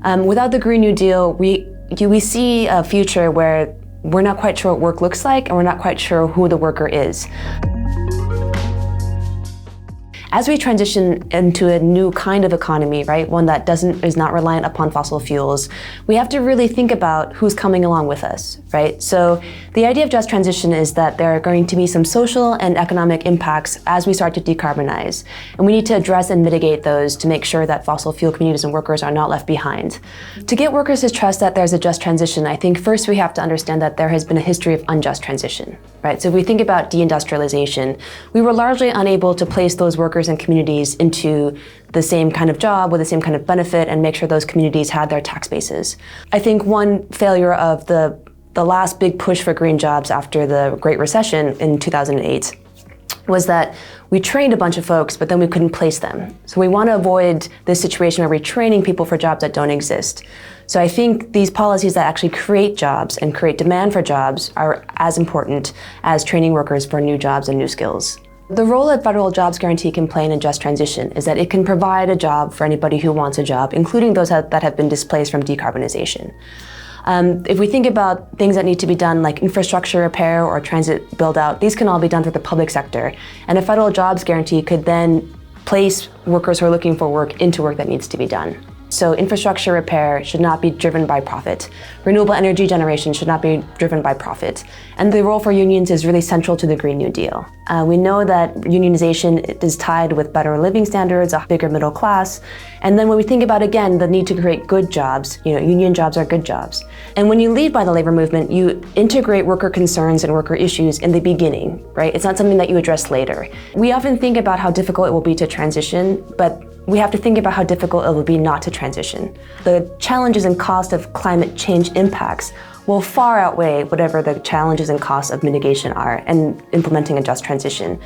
Without the Green New Deal, we see a future where we're not quite sure what work looks like and we're not quite sure who the worker is. As we transition into a new kind of economy, right, one that is not reliant upon fossil fuels, we have to really think about who's coming along with us, right? So the idea of just transition is that there are going to be some social and economic impacts as we start to decarbonize. And we need to address and mitigate those to make sure that fossil fuel communities and workers are not left behind. To get workers to trust that there's a just transition, I think first we have to understand that there has been a history of unjust transition, right? So if we think about deindustrialization, we were largely unable to place those workers and communities into the same kind of job with the same kind of benefit and make sure those communities had their tax bases. I think one failure of the last big push for green jobs after the Great Recession in 2008 was that we trained a bunch of folks, but then we couldn't place them. So we want to avoid this situation where we're training people for jobs that don't exist. So I think these policies that actually create jobs and create demand for jobs are as important as training workers for new jobs and new skills. The role that federal jobs guarantee can play in a just transition is that it can provide a job for anybody who wants a job, including those that have been displaced from decarbonization. If we think about things that need to be done like infrastructure repair or transit build out, these can all be done through the public sector. And a federal jobs guarantee could then place workers who are looking for work into work that needs to be done. So infrastructure repair should not be driven by profit. Renewable energy generation should not be driven by profit. And the role for unions is really central to the Green New Deal. We know that unionization is tied with better living standards, a bigger middle class. And then when we think about, again, the need to create good jobs, union jobs are good jobs. And when you lead by the labor movement, you integrate worker concerns and worker issues in the beginning, right? It's not something that you address later. We often think about how difficult it will be to transition, but we have to think about how difficult it will be not to transition. The challenges and cost of climate change impacts will far outweigh whatever the challenges and costs of mitigation are and implementing a just transition.